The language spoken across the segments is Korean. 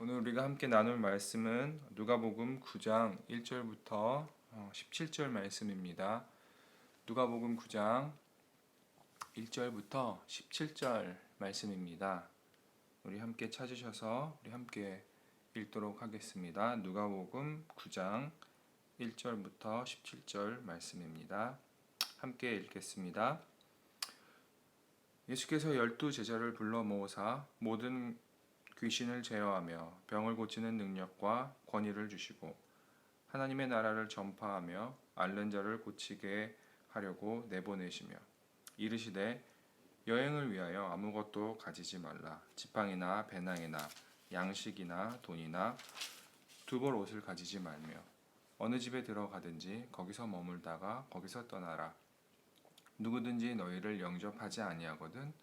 오늘 우리가 함께 나눌 말씀은 누가복음 9장 1절부터 17절 말씀입니다. 누가복음 9장 1절부터 17절 말씀입니다. 우리 함께 찾으셔서 우리 함께 읽도록 하겠습니다. 누가복음 9장 1절부터 17절 말씀입니다. 함께 읽겠습니다. 예수께서 12제자를 불러 모으사 모든 귀신을 제어하며 병을 고치는 능력과 권위를 주시고 하나님의 나라를 전파하며 앓는 자를 고치게 하려고 내보내시며 이르시되 여행을 위하여 아무것도 가지지 말라. 지팡이나 배낭이나 양식이나 돈이나 두 벌 옷을 가지지 말며 어느 집에 들어가든지 거기서 머물다가 거기서 떠나라. 누구든지 너희를 영접하지 아니하거든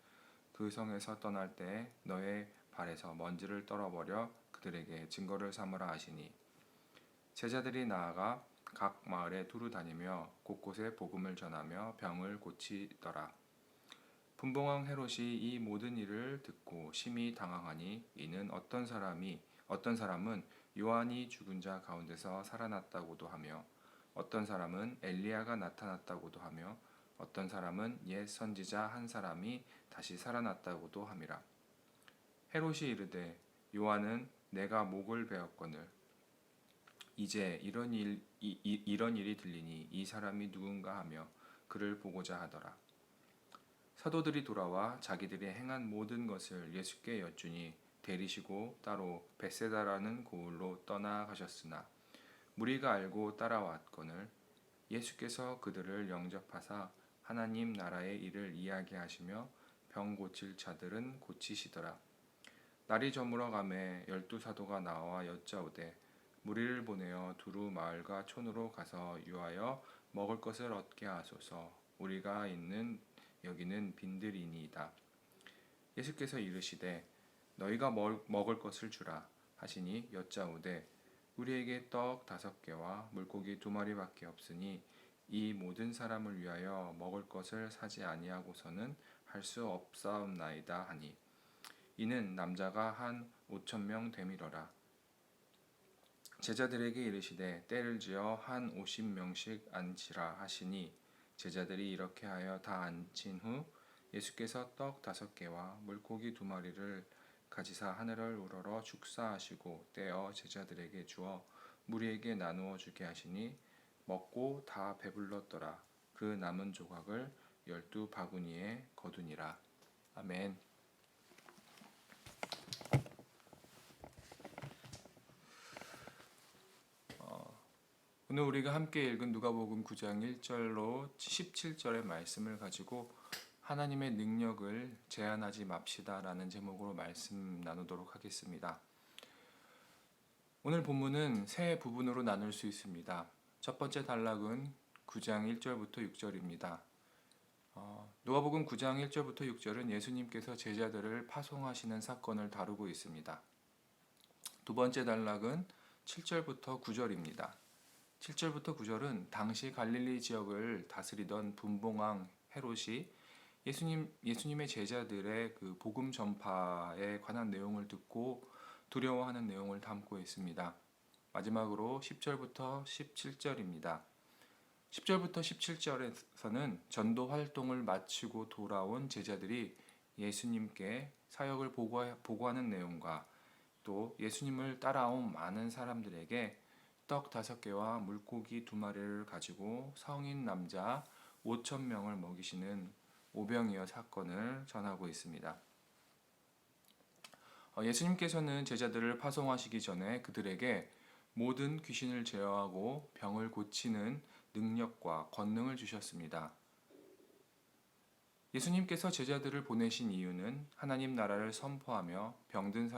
그 성에서 떠날 때에 너의 발에서 먼지를 떨어버려 그들에게 증거를 삼으라 하시니 제자들이 나아가 각 마을에 두루 다니며 곳곳에 복음을 전하며 병을 고치더라. 분봉왕 헤롯이 이 모든 일을 듣고 심히 당황하니 이는 어떤 사람은 요한이 죽은 자 가운데서 살아났다고도 하며 어떤 사람은 엘리야가 나타났다고도 하며 어떤 사람은 옛 선지자 한 사람이 다시 살아났다고도 함이라. 헤롯이 이르되 요한은 내가 목을 베었거늘 이제 이런 일이 들리니 이 사람이 누군가 하며 그를 보고자 하더라. 사도들이 돌아와 자기들이 행한 모든 것을 예수께 여쭈니 데리시고 따로 벳세다라는 고을로 떠나가셨으나 무리가 알고 따라왔거늘 예수께서 그들을 영접하사 하나님 나라의 일을 이야기하시며 병 고칠 자들은 고치시더라. 날이 저물어 가매 12사도가 나와 여짜오되 무리를 보내어 두루 마을과 촌으로 가서 유하여 먹을 것을 얻게 하소서. 우리가 있는 여기는 빈들이니이다. 예수께서 이르시되 너희가 먹을 것을 주라 하시니 여짜오되 우리에게 떡 5개와 물고기 2마리밖에 없으니 이 모든 사람을 위하여 먹을 것을 사지 아니하고서는 할 수 없사옵나이다 하니 이는 남자가 한 5,000명 되밀어라. 제자들에게 이르시되 때를 지어 한 50명씩 앉히라 하시니 제자들이 이렇게 하여 다 앉힌 후 예수께서 떡 5개와 물고기 2마리를 가지사 하늘을 우러러 축사하시고 떼어 제자들에게 주어 무리에게 나누어 주게 하시니 먹고 다 배불렀더라. 그 남은 조각을 12바구니에 거두니라. 아멘. 오늘 우리가 함께 읽은 누가복음 9장 1절로 17절의 말씀을 가지고 하나님의 능력을 제한하지 맙시다라는 제목으로 말씀 나누도록 하겠습니다. 오늘 본문은 세 부분으로 나눌 수 있습니다. 첫 번째 단락은 9장 1절부터 6절입니다. 누가복음 9장 1절부터 6절은 예수님께서 제자들을 파송하시는 사건을 다루고 있습니다. 두 번째 단락은 7절부터 9절입니다. 7절부터 9절은 당시 갈릴리 지역을 다스리던 분봉왕 헤롯이 예수님의 제자들의 그 복음 전파에 관한 내용을 듣고 두려워하는 내용을 담고 있습니다. 마지막으로 10절부터 17절입니다. 10절부터 17절에서는 전도 활동을 마치고 돌아온 제자들이 예수님께 사역을 보고하는 내용과 또 예수님을 따라온 많은 사람들에게 떡 5개와 물고기 2마리를 가지고 성인 남자 5,000명을 먹이시는 오병이어 사건을 전하고 있습니다. 예수님께서는 제자들을 파송하시기 전에 그들에게 모든 귀신을 제어하고 병을 고치는 능력과 권능을 주셨습니다. 예수님께서 제자들을 보내신 이유는 하나님 나라를 선포하며 병든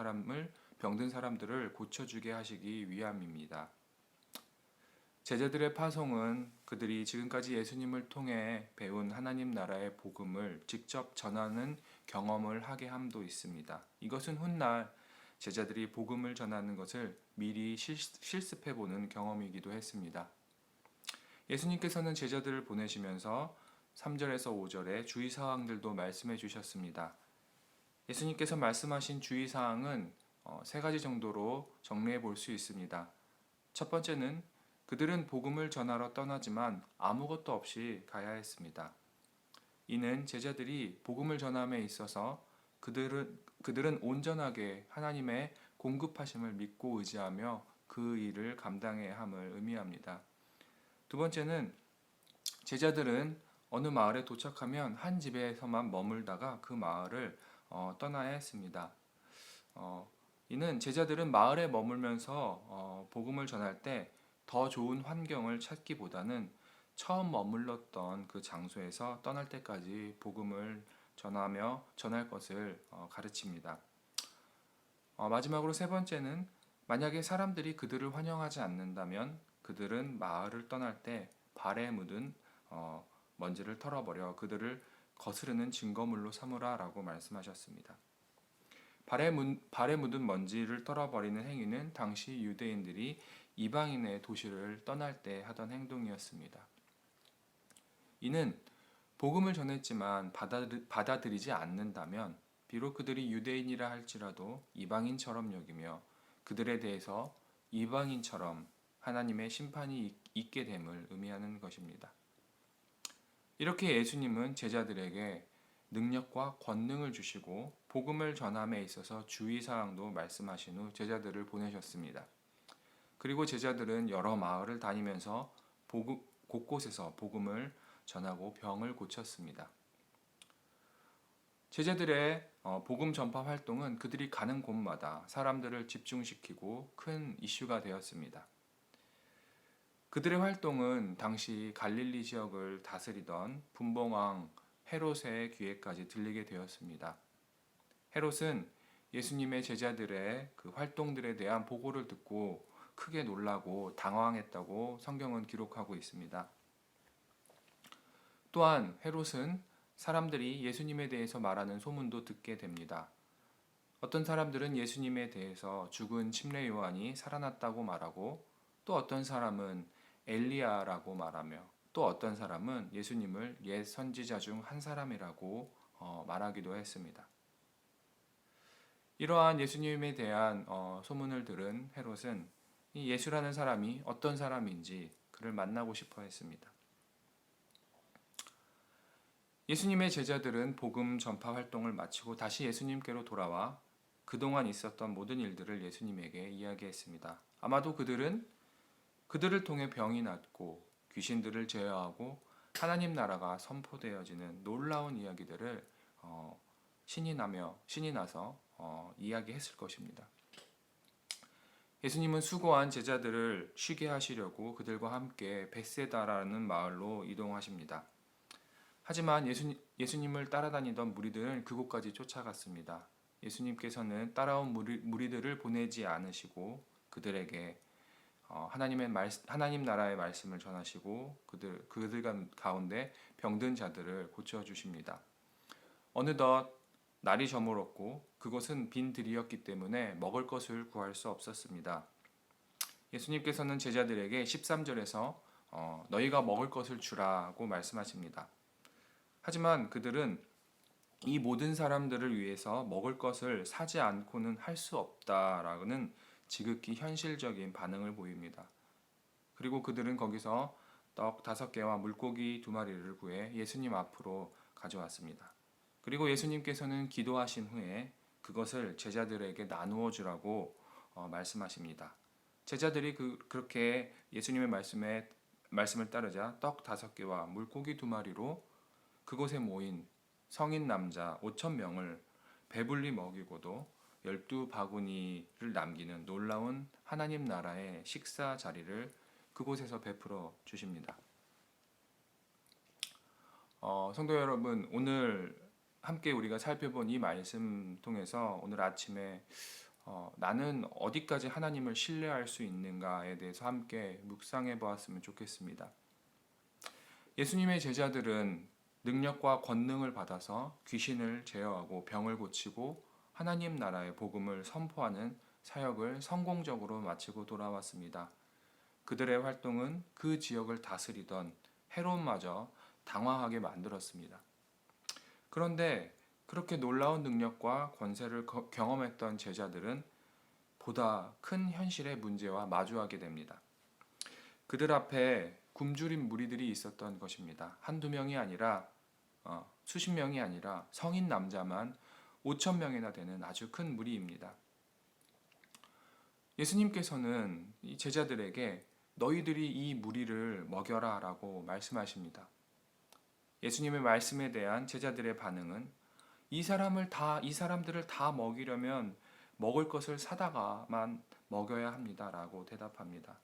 사람들을 고쳐주게 하시기 위함입니다. 제자들의 파송은 그들이 지금까지 예수님을 통해 배운 하나님 나라의 복음을 직접 전하는 경험을 하게 함도 있습니다. 이것은 훗날 제자들이 복음을 전하는 것을 미리 실습해보는 경험이기도 했습니다. 예수님께서는 제자들을 보내시면서 3절에서 5절에 주의사항들도 말씀해 주셨습니다. 예수님께서 말씀하신 주의사항은 세 가지 정도로 정리해 볼 수 있습니다. 첫 번째는 그들은 복음을 전하러 떠나지만 아무것도 없이 가야 했습니다. 이는 제자들이 복음을 전함에 있어서 그들은 온전하게 하나님의 공급하심을 믿고 의지하며 그 일을 감당해야 함을 의미합니다. 두 번째는 제자들은 어느 마을에 도착하면 한 집에서만 머물다가 그 마을을 떠나야 했습니다. 이는 제자들은 마을에 머물면서 복음을 전할 때 더 좋은 환경을 찾기보다는 처음 머물렀던 그 장소에서 떠날 때까지 복음을 전하며 전할 것을 가르칩니다. 마지막으로 세 번째는 만약에 사람들이 그들을 환영하지 않는다면 그들은 마을을 떠날 때 발에 묻은 먼지를 털어버려 그들을 거스르는 증거물로 삼으라라고 말씀하셨습니다. 발에 묻은 먼지를 털어버리는 행위는 당시 유대인들이 이방인의 도시를 떠날 때 하던 행동이었습니다. 이는 복음을 전했지만 받아들이지 않는다면 비록 그들이 유대인이라 할지라도 이방인처럼 여기며 그들에 대해서 이방인처럼 하나님의 심판이 있게 됨을 의미하는 것입니다. 이렇게 예수님은 제자들에게 능력과 권능을 주시고 복음을 전함에 있어서 주의사항도 말씀하신 후 제자들을 보내셨습니다. 그리고 제자들은 여러 마을을 다니면서 곳곳에서 복음을 전하고 병을 고쳤습니다. 제자들의 복음 전파 활동은 그들이 가는 곳마다 사람들을 집중시키고 큰 이슈가 되었습니다. 그들의 활동은 당시 갈릴리 지역을 다스리던 분봉왕 헤롯의 귀에까지 들리게 되었습니다. 헤롯은 예수님의 제자들의 그 활동들에 대한 보고를 듣고 크게 놀라고 당황했다고 성경은 기록하고 있습니다. 또한 헤롯은 사람들이 예수님에 대해서 말하는 소문도 듣게 됩니다. 어떤 사람들은 예수님에 대해서 죽은 침례 요한이 살아났다고 말하고 또 어떤 사람은 엘리야라고 말하며 또 어떤 사람은 예수님을 옛 선지자 중 한 사람이라고 말하기도 했습니다. 이러한 예수님에 대한 소문을 들은 헤롯은 이 예수라는 사람이 어떤 사람인지 그를 만나고 싶어 했습니다. 예수님의 제자들은 복음 전파 활동을 마치고 다시 예수님께로 돌아와 그동안 있었던 모든 일들을 예수님에게 이야기했습니다. 아마도 그들을 통해 병이 낫고 귀신들을 제어하고 하나님 나라가 선포되어지는 놀라운 이야기들을 신이 나서 이야기했을 것입니다. 예수님은 수고한 제자들을 쉬게 하시려고 그들과 함께 벳세다라는 마을로 이동하십니다. 하지만 예수님을 따라다니던 무리들은 그곳까지 쫓아갔습니다. 예수님께서는 따라온 무리들을 보내지 않으시고 그들에게 하나님 나라의 말씀을 전하시고 그들 가운데 병든 자들을 고쳐 주십니다. 어느덧 날이 저물었고 그것은 빈 들이었기 때문에 먹을 것을 구할 수 없었습니다. 예수님께서는 제자들에게 13절에서 너희가 먹을 것을 주라고 말씀하십니다. 하지만 그들은 이 모든 사람들을 위해서 먹을 것을 사지 않고는 할 수 없다라는 지극히 현실적인 반응을 보입니다. 그리고 그들은 거기서 떡 5개와 물고기 2마리를 구해 예수님 앞으로 가져왔습니다. 그리고 예수님께서는 기도하신 후에 그것을 제자들에게 나누어 주라고 말씀하십니다. 제자들이 그렇게 예수님의 말씀을 따르자 떡 5개와 물고기 2마리로 그곳에 모인 성인 남자 5,000명을 배불리 먹이고도 12바구니를 남기는 놀라운 하나님 나라의 식사 자리를 그곳에서 베풀어 주십니다. 성도 여러분, 오늘 함께 우리가 살펴본 이 말씀 통해서 오늘 아침에 나는 어디까지 하나님을 신뢰할 수 있는가에 대해서 함께 묵상해 보았으면 좋겠습니다. 예수님의 제자들은 능력과 권능을 받아서 귀신을 제어하고 병을 고치고 하나님 나라의 복음을 선포하는 사역을 성공적으로 마치고 돌아왔습니다. 그들의 활동은 그 지역을 다스리던 헤롯마저 당황하게 만들었습니다. 그런데 그렇게 놀라운 능력과 권세를 경험했던 제자들은 보다 큰 현실의 문제와 마주하게 됩니다. 그들 앞에 굶주린 무리들이 있었던 것입니다. 한두 명이 아니라 수십 명이 아니라 성인 남자만 5천 명이나 되는 아주 큰 무리입니다. 예수님께서는 이 제자들에게 너희들이 이 무리를 먹여라 라고 말씀하십니다. 예수님의 말씀에 대한 제자들의 반응은 이 사람들을 다 먹이려면 먹을 것을 사다가만 먹여야 합니다 라고 대답합니다.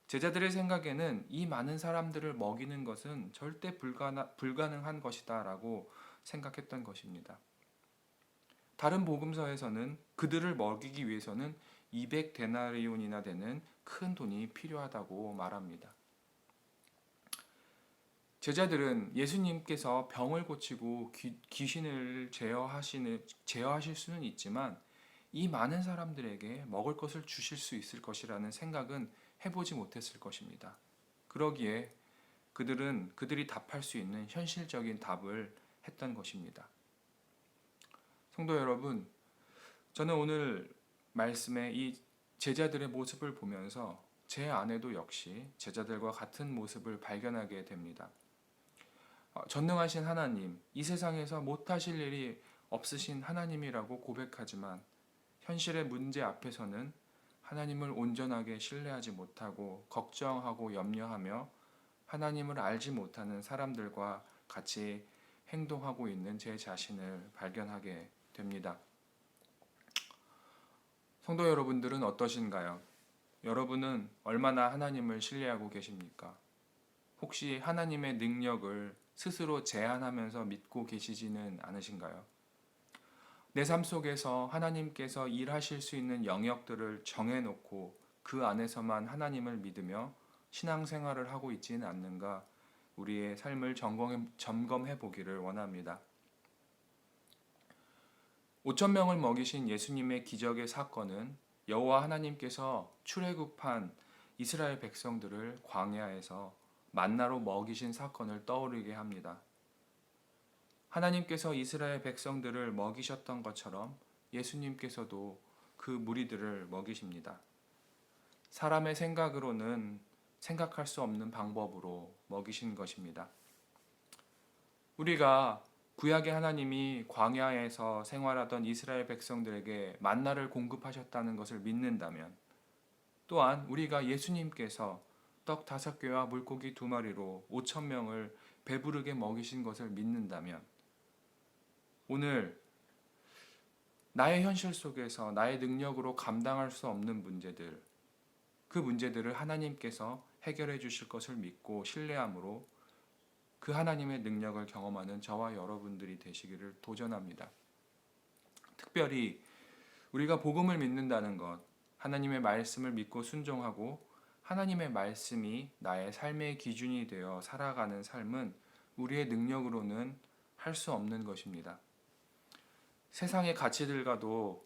제자들의 생각에는 이 많은 사람들을 먹이는 것은 절대 불가능한 것이다 라고 생각했던 것입니다. 다른 복음서에서는 그들을 먹이기 위해서는 200데나리온이나 되는 큰 돈이 필요하다고 말합니다. 제자들은 예수님께서 병을 고치고 귀신을 제어하실 수는 있지만 이 많은 사람들에게 먹을 것을 주실 수 있을 것이라는 생각은 해보지 못했을 것입니다. 그러기에 그들이 답할 수 있는 현실적인 답을 했던 것입니다. 성도 여러분, 저는 오늘 말씀에 이 제자들의 모습을 보면서 제 안에도 역시 제자들과 같은 모습을 발견하게 됩니다. 전능하신 하나님, 이 세상에서 못하실 일이 없으신 하나님이라고 고백하지만 현실의 문제 앞에서는 하나님을 온전하게 신뢰하지 못하고 걱정하고 염려하며 하나님을 알지 못하는 사람들과 같이 행동하고 있는 제 자신을 발견하게 됩니다. 성도 여러분들은 어떠신가요? 여러분은 얼마나 하나님을 신뢰하고 계십니까? 혹시 하나님의 능력을 스스로 제한하면서 믿고 계시지는 않으신가요? 내 삶 속에서 하나님께서 일하실 수 있는 영역들을 정해놓고 그 안에서만 하나님을 믿으며 신앙생활을 하고 있지는 않는가 우리의 삶을 점검해 보기를 원합니다. 5천 명을 먹이신 예수님의 기적의 사건은 여호와 하나님께서 출애굽한 이스라엘 백성들을 광야에서 만나로 먹이신 사건을 떠오르게 합니다. 하나님께서 이스라엘 백성들을 먹이셨던 것처럼 예수님께서도 그 무리들을 먹이십니다. 사람의 생각으로는 생각할 수 없는 방법으로 먹이신 것입니다. 우리가 구약의 하나님이 광야에서 생활하던 이스라엘 백성들에게 만나를 공급하셨다는 것을 믿는다면, 또한 우리가 예수님께서 떡 5개와 물고기 2마리로 5천 명을 배부르게 먹이신 것을 믿는다면, 오늘 나의 현실 속에서 나의 능력으로 감당할 수 없는 문제들, 그 문제들을 하나님께서 해결해 주실 것을 믿고 신뢰함으로 그 하나님의 능력을 경험하는 저와 여러분들이 되시기를 도전합니다. 특별히 우리가 복음을 믿는다는 것, 하나님의 말씀을 믿고 순종하고 하나님의 말씀이 나의 삶의 기준이 되어 살아가는 삶은 우리의 능력으로는 할 수 없는 것입니다. 세상의 가치들과도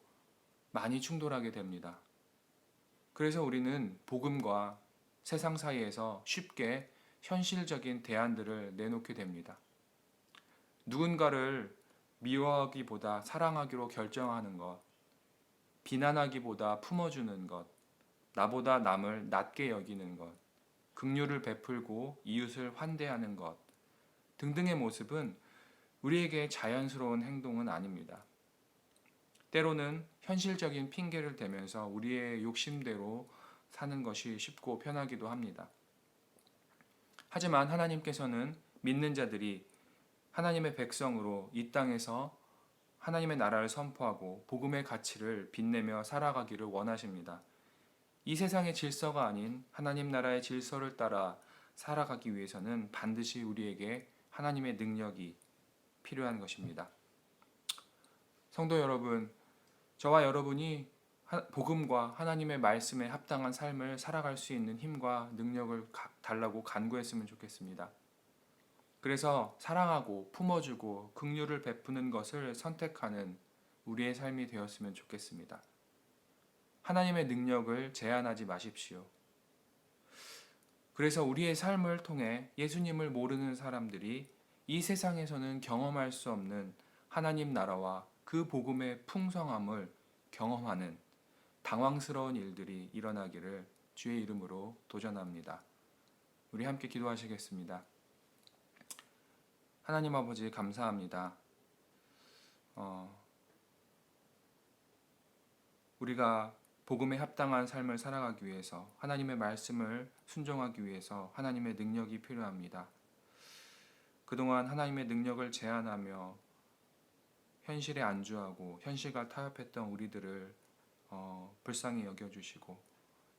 많이 충돌하게 됩니다. 그래서 우리는 복음과 세상 사이에서 쉽게 현실적인 대안들을 내놓게 됩니다. 누군가를 미워하기보다 사랑하기로 결정하는 것, 비난하기보다 품어주는 것, 나보다 남을 낮게 여기는 것, 긍휼을 베풀고 이웃을 환대하는 것 등등의 모습은 우리에게 자연스러운 행동은 아닙니다. 때로는 현실적인 핑계를 대면서 우리의 욕심대로 사는 것이 쉽고 편하기도 합니다. 하지만 하나님께서는 믿는 자들이 하나님의 백성으로 이 땅에서 하나님의 나라를 선포하고 복음의 가치를 빛내며 살아가기를 원하십니다. 이 세상의 질서가 아닌 하나님 나라의 질서를 따라 살아가기 위해서는 반드시 우리에게 하나님의 능력이 필요한 것입니다. 성도 여러분, 저와 여러분이 복음과 하나님의 말씀에 합당한 삶을 살아갈 수 있는 힘과 능력을 달라고 간구했으면 좋겠습니다. 그래서 사랑하고 품어주고 긍휼을 베푸는 것을 선택하는 우리의 삶이 되었으면 좋겠습니다. 하나님의 능력을 제한하지 마십시오. 그래서 우리의 삶을 통해 예수님을 모르는 사람들이 이 세상에서는 경험할 수 없는 하나님 나라와 그 복음의 풍성함을 경험하는 당황스러운 일들이 일어나기를 주의 이름으로 도전합니다. 우리 함께 기도하시겠습니다. 하나님 아버지 감사합니다. 우리가 복음에 합당한 삶을 살아가기 위해서 하나님의 말씀을 순종하기 위해서 하나님의 능력이 필요합니다. 그동안 하나님의 능력을 제한하며 현실에 안주하고 현실과 타협했던 우리들을 불쌍히 여겨주시고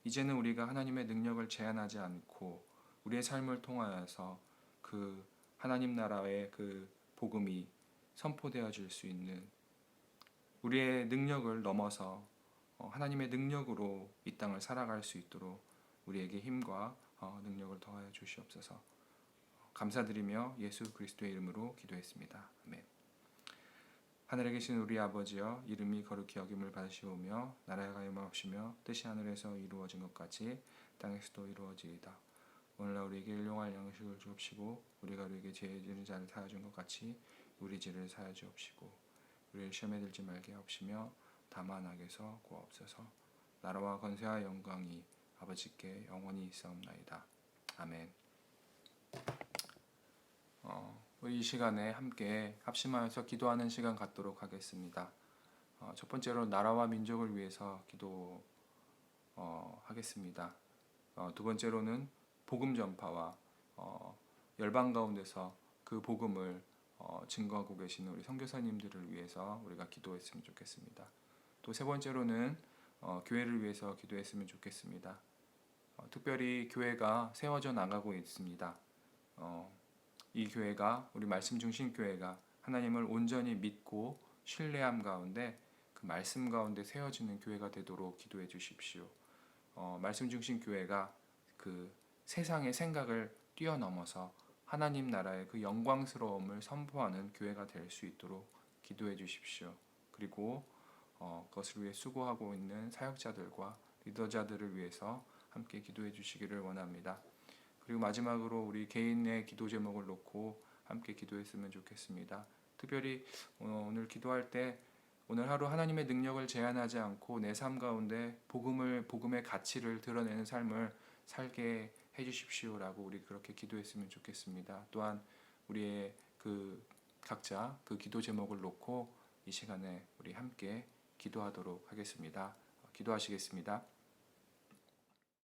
이제는 우리가 하나님의 능력을 제한하지 않고 우리의 삶을 통하여서 그 하나님 나라의 그 복음이 선포되어질 수 있는 우리의 능력을 넘어서 하나님의 능력으로 이 땅을 살아갈 수 있도록 우리에게 힘과 능력을 더하여 주시옵소서. 감사드리며 예수 그리스도의 이름으로 기도했습니다. 아멘. 하늘에 계신 우리 아버지여, 이름이 거룩히 여김을 받으시오며 나라가 임하옵시며 뜻이 하늘에서 이루어진 것 같이 땅에서도 이루어지이다. 오늘날 우리에게 일용할 양식을 주옵시고 우리가 우리에게 죄 지은 자를 사하여 준 것 같이 우리 죄를 사하여 주옵시고 우리를 시험에 들지 말게 하옵시며 다만 악에서 구하옵소서. 나라와 권세와 영광이 아버지께 영원히 있사옵나이다. 아멘. 이 시간에 함께 합심하여서 기도하는 시간 갖도록 하겠습니다. 첫 번째로 나라와 민족을 위해서 기도하겠습니다. 두 번째로는 복음 전파와 열방 가운데서 그 복음을 증거하고 계시는 우리 선교사님들을 위해서 우리가 기도했으면 좋겠습니다. 또 세 번째로는 교회를 위해서 기도했으면 좋겠습니다. 특별히 교회가 세워져 나가고 있습니다. 이 교회가 우리 말씀 중심 교회가 하나님을 온전히 믿고 신뢰함 가운데 그 말씀 가운데 세워지는 교회가 되도록 기도해 주십시오. 말씀 중심 교회가 그 세상의 생각을 뛰어넘어서 하나님 나라의 그 영광스러움을 선포하는 교회가 될 수 있도록 기도해 주십시오. 그리고 그것을 위해 수고하고 있는 사역자들과 리더자들을 위해서 함께 기도해 주시기를 원합니다. 그리고 마지막으로 우리 개인의 기도 제목을 놓고 함께 기도했으면 좋겠습니다. 특별히 오늘 기도할 때 오늘 하루 하나님의 능력을 제한하지 않고 내 삶 가운데 복음의 가치를 드러내는 삶을 살게 해주십시오라고 우리 그렇게 기도했으면 좋겠습니다. 또한 우리의 그 각자 그 기도 제목을 놓고 이 시간에 우리 함께 기도하도록 하겠습니다. 기도하시겠습니다.